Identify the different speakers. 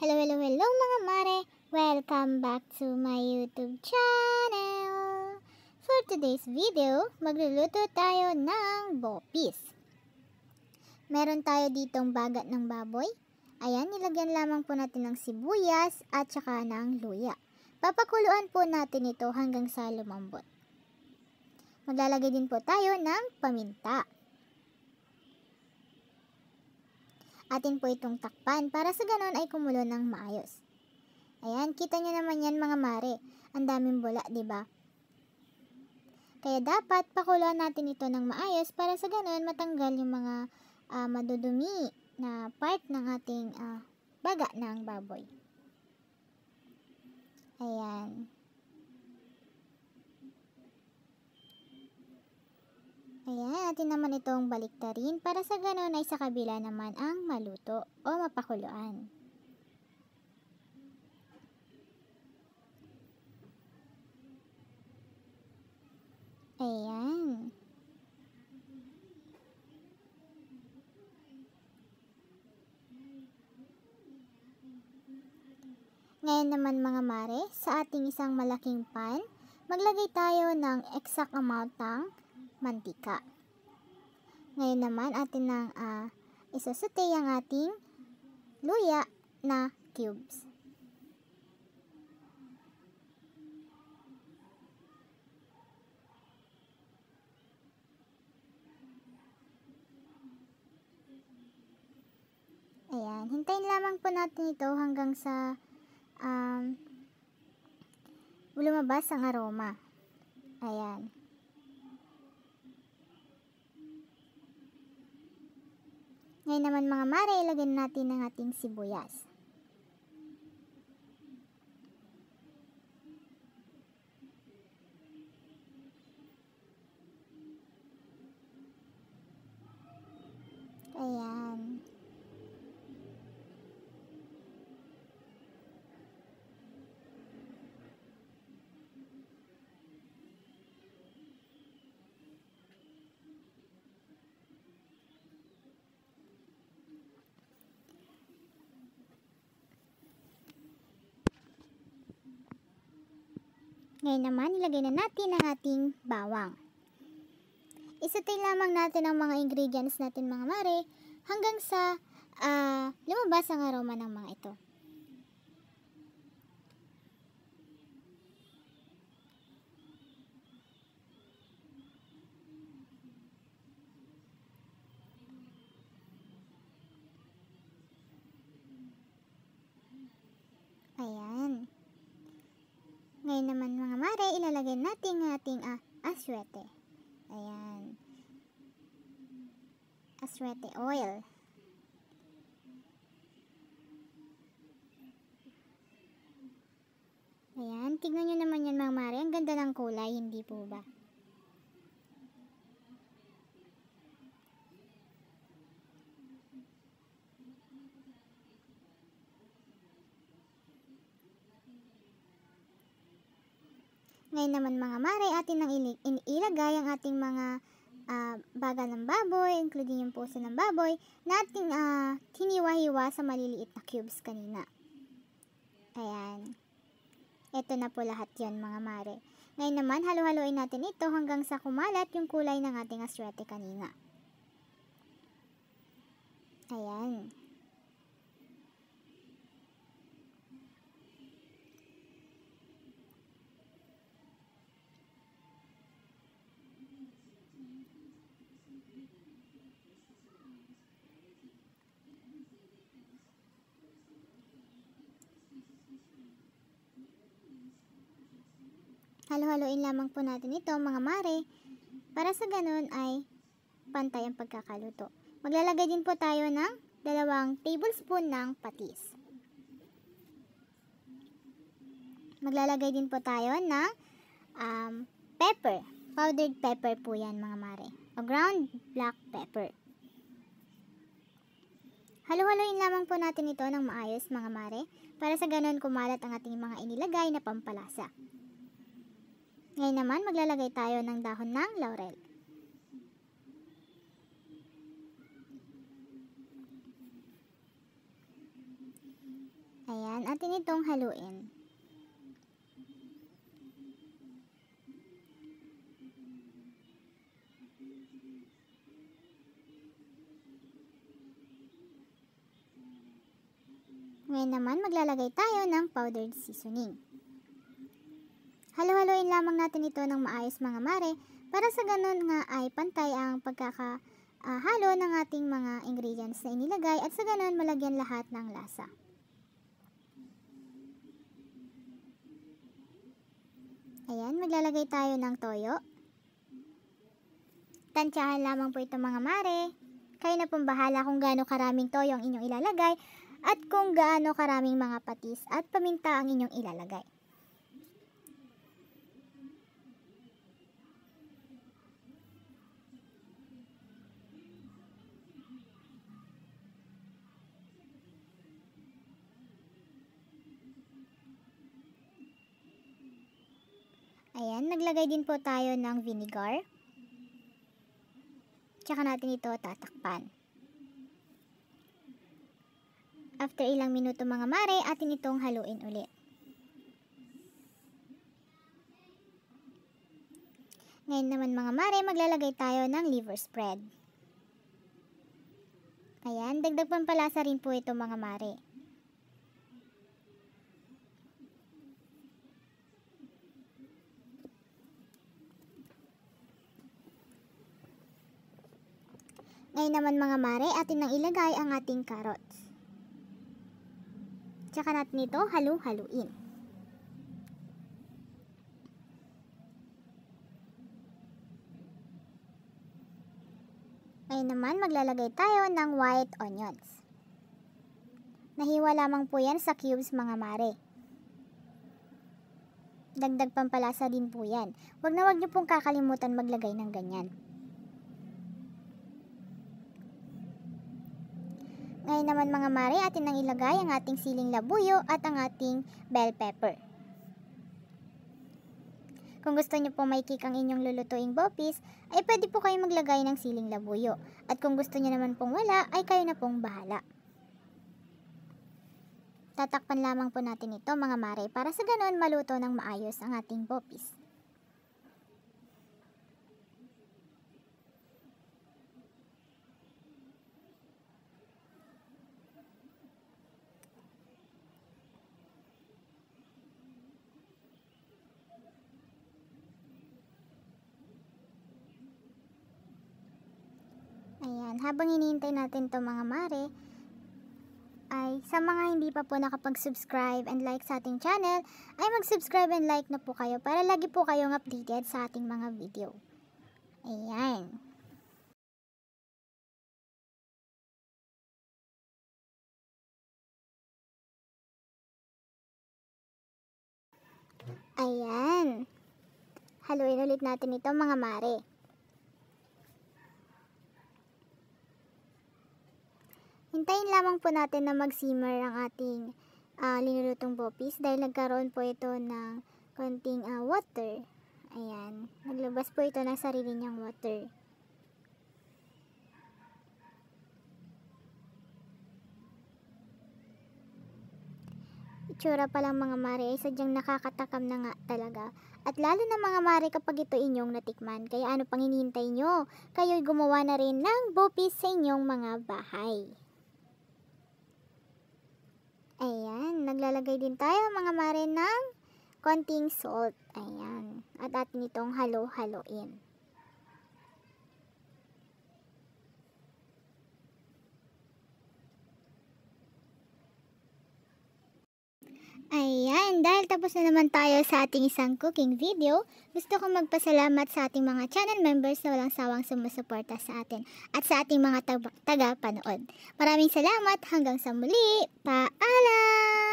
Speaker 1: Hello, hello, hello mga mare! Welcome back to my YouTube channel! For today's video, magluluto tayo ng bopis. Meron tayo ditong bagat ng baboy. Ayan, nilagyan lamang po natin ng sibuyas at saka ng luya. Papakuluan po natin ito hanggang sa lumambot. Maglalagay din po tayo ng paminta. Atin po itong takpan para sa ganon ay kumulo ng maayos. Ayan, kita nyo naman yan mga mare. Ang daming bula, diba? Kaya dapat pakuluan natin ito ng maayos para sa ganon matanggal yung mga madudumi na part ng ating baga ng baboy. Ayan. Ayan, atin naman itong baliktarin para sa ganon ay sa kabila naman ang maluto o mapakuluan. Ayan. Ngayon naman mga mare, sa ating isang malaking pan, maglagay tayo ng exact amount ng mantika. Ngayon naman atin nang isasaute ang ating luya na cubes. Ayan, hintayin lamang po natin ito hanggang sa lumabas ang aroma. Ayan. Ngayon naman mga mare, ilagay natin ang ating sibuyas. Ayan. Ngayon naman, ilagay na natin ang ating bawang. Isautay lamang natin ang mga ingredients natin mga mare hanggang sa lumabas ang aroma ng mga ito. Ayan. Ngayon naman mga mare, ilalagay natin ang ating aswete. Ayan. Aswete oil. Ayan, tignan nyo naman yan mga mare. Ang ganda ng kulay, hindi po ba? Ngayon naman mga mare, atin nang ilagay ang ating mga baga ng baboy, including yung puso ng baboy, na ating hiniwa-hiwa sa maliliit na cubes kanina. Ayan. Ito na po lahat yon mga mare. Ngayon naman, halo-haloin natin ito hanggang sa kumalat yung kulay ng ating aswete kanina. Ayan. Halo-haloin lamang po natin ito mga mare para sa ganun ay pantay ang pagkakaluto. Maglalagay din po tayo ng 2 tablespoon ng patis. Maglalagay din po tayo ng pepper. Powdered pepper po yan mga mare. O ground black pepper. Halo-haloin lamang po natin ito ng maayos mga mare para sa ganun kumalat ang ating mga inilagay na pampalasa. Ngayon naman, maglalagay tayo ng dahon ng laurel. Ayan, atin itong haluin. Ngayon naman, maglalagay tayo ng powdered seasoning. Halo-haloin lamang natin ito ng maayos mga mare, para sa ganun nga ay pantay ang pagkakahalo ng ating mga ingredients na inilagay at sa ganun malagyan lahat ng lasa. Ayan, maglalagay tayo ng toyo. Tansyahan lamang po ito mga mare. Kayo na pong bahala kung gaano karaming toyo ang inyong ilalagay at kung gaano karaming mga patis at paminta ang inyong ilalagay. Ayan, naglagay din po tayo ng vinegar. Tsaka natin ito tatakpan. After ilang minuto mga mare, atin itong haluin ulit. Ngayon naman mga mare, maglalagay tayo ng liver spread. Ayan, dagdag pampalasa rin po ito mga mare. Ngayon naman mga mare, atin nang ilagay ang ating carrots. Tsaka natin ito halu-haluin. Ngayon naman maglalagay tayo ng white onions. Nahiwa lamang po yan sa cubes mga mare. Dagdag pampalasa din po yan. Huwag na huwag niyo pong kakalimutan maglagay ng ganyan. Ngayon naman mga mare, atin nang ilagay ang ating siling labuyo at ang ating bell pepper. Kung gusto nyo po may kick ang inyong lulutuing bopis, ay pwede po kayo maglagay ng siling labuyo. At kung gusto nyo naman pong wala, ay kayo na pong bahala. Tatakpan lamang po natin ito mga mare para sa ganon maluto ng maayos ang ating bopis. Ayan, habang hinihintay natin to mga mare, ay sa mga hindi pa po nakapag-subscribe and like sa ating channel, ay mag-subscribe and like na po kayo para lagi po kayong updated sa ating mga video. Ayan. Ayan. Haluin ulit natin ito mga mare. Hintayin lamang po natin na mag-simmer ang ating linulutong bopis dahil nagkaroon po ito ng konting water. Ayan. Naglabas po ito ng sarili niyang water. Itsura pa lang mga mare ay sadyang nakakatakam na nga talaga. At lalo na mga mare kapag ito inyong natikman. Kaya ano pang hinihintay nyo? Kayo'y gumawa na rin ng bopis sa inyong mga bahay. Ayan, naglalagay din tayo mga mare ng konting salt. Ayan, at atin itong halo-haloin. Ayan, dahil tapos na naman tayo sa ating isang cooking video, gusto kong magpasalamat sa ating mga channel members na walang sawang sumusuporta sa atin at sa ating mga taga-panood. Maraming salamat, hanggang sa muli, paalam!